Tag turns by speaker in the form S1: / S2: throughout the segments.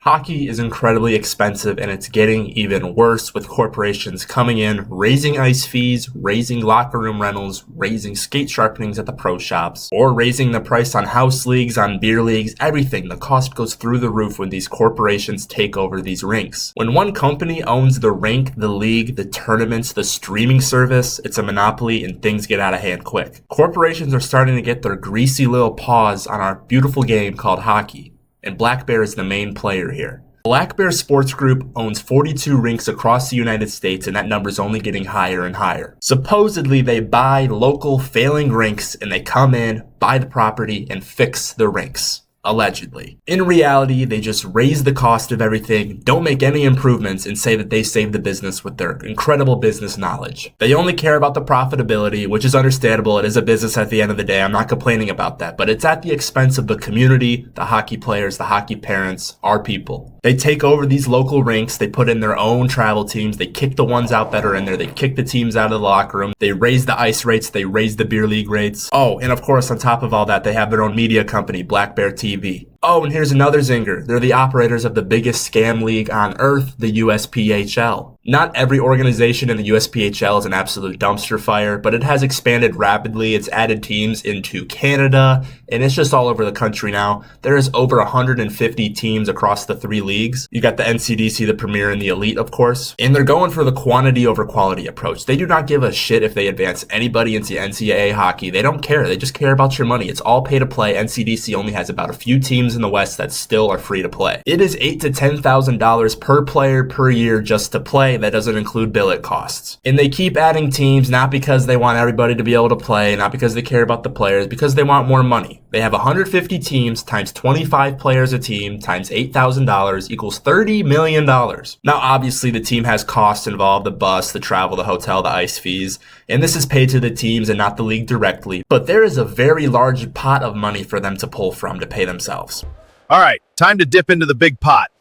S1: Hockey is incredibly expensive, and it's getting even worse with corporations coming in, raising ice fees, raising locker room rentals, raising skate sharpenings at the pro shops, or raising the price on house leagues, on beer leagues, everything. The cost goes through the roof when these corporations take over these rinks. When one company owns the rink, the league, the tournaments, the streaming service, it's a monopoly and things get out of hand quick. Corporations are starting to get their greasy little paws on our beautiful game called hockey. And Black Bear is the main player here. Black Bear Sports Group owns 42 rinks across the United States, and that number is only getting higher and higher. Supposedly, they buy local failing rinks, and they come in, buy the property, and fix the rinks. Allegedly. In reality, they just raise the cost of everything, don't make any improvements, and say that they saved the business with their incredible business knowledge. They only care about the profitability, which is understandable. It is a business at the end of the day. I'm not complaining about that, but it's at the expense of the community, the hockey players, the hockey parents, our people. They take over these local rinks, they put in their own travel teams, they kick the ones out that are in there, they kick the teams out of the locker room, they raise the ice rates, they raise the beer league rates. Oh, and of course, on top of all that, they have their own media company, Black Bear TV. Oh, and here's another zinger. They're the operators of the biggest scam league on earth, the USPHL. Not every organization in the USPHL is an absolute dumpster fire, but it has expanded rapidly. It's added teams into Canada, and it's just all over the country now. There is over 150 teams across the 3 leagues. You got the NCDC, the Premier, and the Elite, of course. And they're going for the quantity over quality approach. They do not give a shit if they advance anybody into NCAA hockey. They don't care. They just care about your money. It's all pay to play. NCDC only has about a few teams in the West that still are free to play. It is $8,000 to $10,000 per player per year just to play. That doesn't include billet costs. And they keep adding teams not because they want everybody to be able to play, not because they care about the players, because they want more money. They have 150 teams times 25 players a team times $8,000 equals $30 million. Now, obviously, the team has costs involved, the bus, the travel, the hotel, the ice fees, and this is paid to the teams and not the league directly. But there is a very large pot of money for them to pull from to pay themselves.
S2: All right, time to dip into the big pot.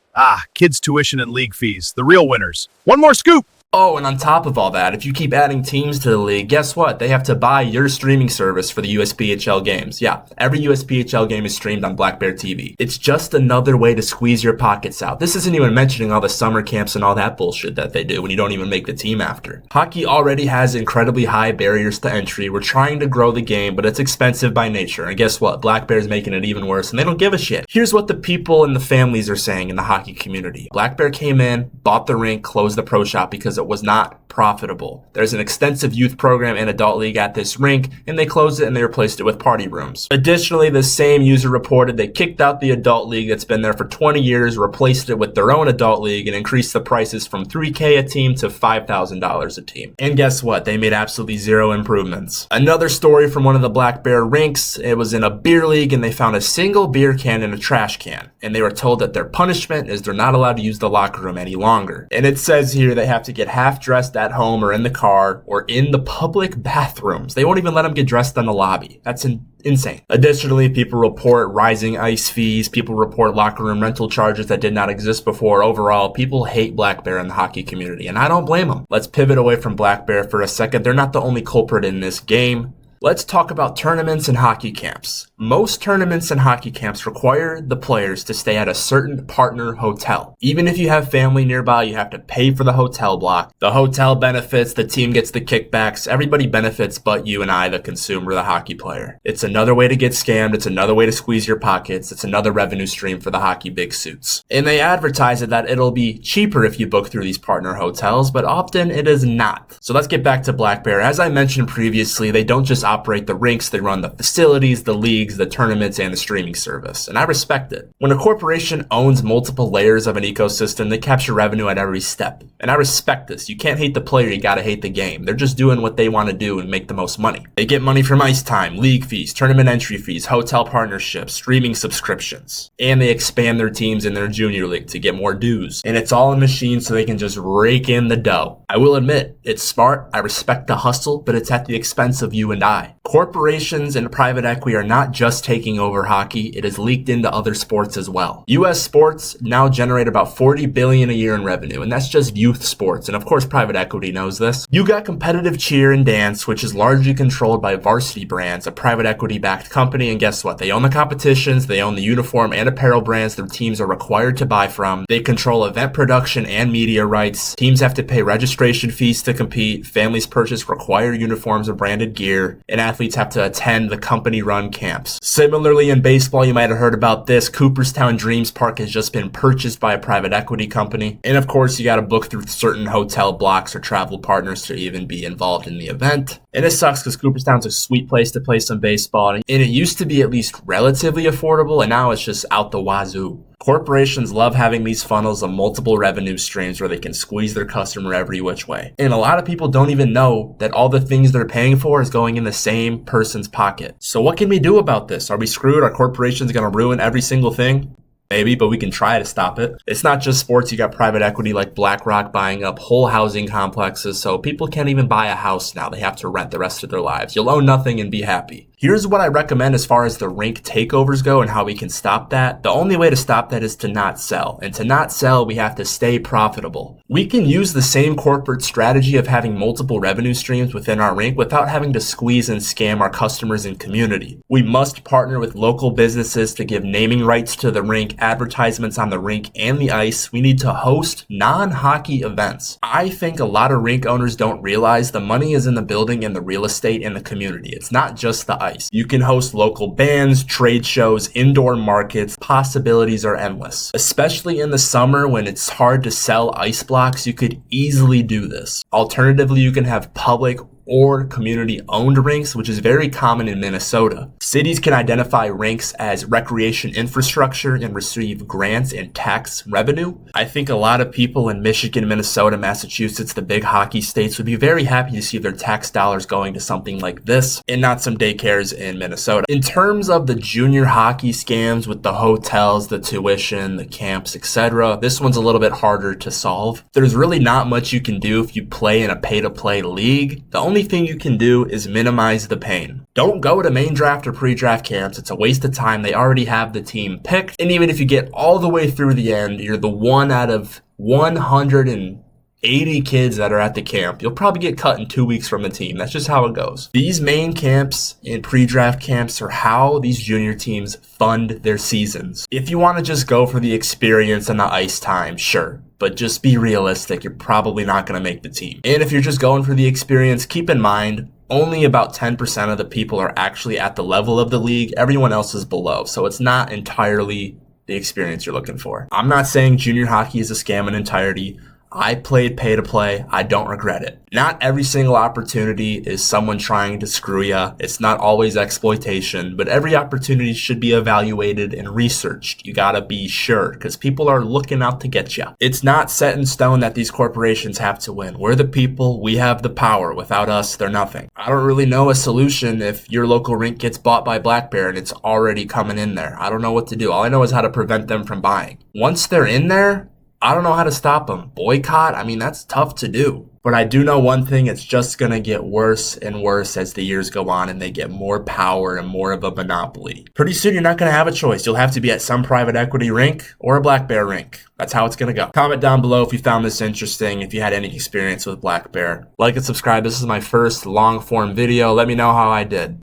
S2: Kids' tuition and league fees, the real winners. One more scoop.
S1: Oh, and on top of all that, if you keep adding teams to the league, guess what? They have to buy your streaming service for the USPHL games. Yeah, every USPHL game is streamed on Black Bear TV. It's just another way to squeeze your pockets out. This isn't even mentioning all the summer camps and all that bullshit that they do when you don't even make the team after. Hockey already has incredibly high barriers to entry. We're trying to grow the game, but it's expensive by nature. And guess what? Black Bear's making it even worse, and they don't give a shit. Here's what the people and the families are saying in the hockey community. Black Bear came in, bought the rink, closed the pro shop because it was not profitable. There's an extensive youth program and adult league at this rink, and they closed it and they replaced it with party rooms. Additionally, the same user reported they kicked out the adult league that's been there for 20 years, replaced it with their own adult league, and increased the prices from $3,000 a team to $5,000 a team. And guess what? They made absolutely zero improvements. Another story from one of the Black Bear rinks, it was in a beer league and they found a single beer can in a trash can, and they were told that their punishment is they're not allowed to use the locker room any longer. And it says here they have to get half dressed at home or in the car or in the public bathrooms. They won't even let them get dressed in the lobby. That's insane. Additionally, people report rising ice fees. People report locker room rental charges that did not exist before. Overall, people hate Black Bear in the hockey community, and I don't blame them. Let's pivot away from Black Bear for a second. They're not the only culprit in this game. Let's talk about tournaments and hockey camps. Most tournaments and hockey camps require the players to stay at a certain partner hotel. Even if you have family nearby, you have to pay for the hotel block. The hotel benefits, the team gets the kickbacks, everybody benefits but you and I, the consumer, the hockey player. It's another way to get scammed, it's another way to squeeze your pockets, it's another revenue stream for the hockey big suits. And they advertise it that it'll be cheaper if you book through these partner hotels, but often it is not. So let's get back to Black Bear. As I mentioned previously, they don't just operate the rinks, they run the facilities, the leagues, the tournaments, and the streaming service. And I respect it. When a corporation owns multiple layers of an ecosystem, they capture revenue at every step. And I respect this. You can't hate the player, you gotta hate the game. They're just doing what they want to do and make the most money. They get money from ice time, league fees, tournament entry fees, hotel partnerships, streaming subscriptions. And they expand their teams in their junior league to get more dues. And it's all a machine so they can just rake in the dough. I will admit, it's smart, I respect the hustle, but it's at the expense of you and I. Corporations and private equity are not just taking over hockey, it has leaked into other sports as well. US sports now generate about $40 billion a year in revenue, and that's just youth sports, and of course private equity knows this. You got competitive cheer and dance, which is largely controlled by Varsity Brands, a private equity-backed company, and guess what? They own the competitions, they own the uniform and apparel brands their teams are required to buy from, they control event production and media rights, teams have to pay registration fees to compete, families purchase required uniforms or branded gear, and athletes have to attend the company-run camps. Similarly, in baseball, you might have heard about this, Cooperstown Dreams Park has just been purchased by a private equity company, and of course you gotta book through certain hotel blocks or travel partners to even be involved in the event. And it sucks because Cooperstown's a sweet place to play some baseball, and it used to be at least relatively affordable, and now it's just out the wazoo. Corporations love having these funnels of multiple revenue streams where they can squeeze their customer every which way. And a lot of people don't even know that all the things they're paying for is going in the same person's pocket. So what can we do about this? Are we screwed? Are corporations going to ruin every single thing? Maybe, but we can try to stop it. It's not just sports. You got private equity like BlackRock buying up whole housing complexes, so people can't even buy a house now. They have to rent the rest of their lives. You'll own nothing and be happy. Here's what I recommend as far as the rink takeovers go and how we can stop that. The only way to stop that is to not sell. And to not sell, we have to stay profitable. We can use the same corporate strategy of having multiple revenue streams within our rink without having to squeeze and scam our customers and community. We must partner with local businesses to give naming rights to the rink, advertisements on the rink and the ice. We need to host non-hockey events. I think a lot of rink owners don't realize the money is in the building and the real estate and the community. It's not just the ice. You can host local bands, trade shows, indoor markets. Possibilities are endless. Especially in the summer when it's hard to sell ice blocks, you could easily do this. Alternatively, you can have public or community-owned rinks, which is very common in Minnesota. Cities can identify rinks as recreation infrastructure and receive grants and tax revenue. I think a lot of people in Michigan, Minnesota, Massachusetts, the big hockey states, would be very happy to see their tax dollars going to something like this and not some daycares in Minnesota. In terms of the junior hockey scams with the hotels, the tuition, the camps, etc., this one's a little bit harder to solve. There's really not much you can do if you play in a pay-to-play league. The only thing you can do is minimize the pain. Don't go to main draft or pre-draft camps. It's a waste of time. They already have the team picked. And even if you get all the way through the end, you're the one out of 180 kids that are at the camp. You'll probably get cut in 2 weeks from the team. That's just how it goes. These main camps and pre-draft camps are how these junior teams fund their seasons. If you want to just go for the experience and the ice time, sure. But just be realistic, you're probably not going to make the team. And if you're just going for the experience, keep in mind, only about 10% of the people are actually at the level of the league. Everyone else is below. So it's not entirely the experience you're looking for. I'm not saying junior hockey is a scam in entirety. I played pay to play. I don't regret it. Not every single opportunity is someone trying to screw ya. It's not always exploitation, but every opportunity should be evaluated and researched. You gotta be sure, because people are looking out to get ya. It's not set in stone that these corporations have to win. We're the people. We have the power. Without us, they're nothing. I don't really know a solution if your local rink gets bought by Black Bear and it's already coming in there. I don't know what to do. All I know is how to prevent them from buying. Once they're in there, I don't know how to stop them. Boycott? I mean, that's tough to do. But I do know one thing, it's just going to get worse and worse as the years go on and they get more power and more of a monopoly. Pretty soon you're not going to have a choice. You'll have to be at some private equity rink or a Black Bear rink. That's how it's going to go. Comment down below if you found this interesting, if you had any experience with Black Bear. Like and subscribe. This is my first long form video. Let me know how I did.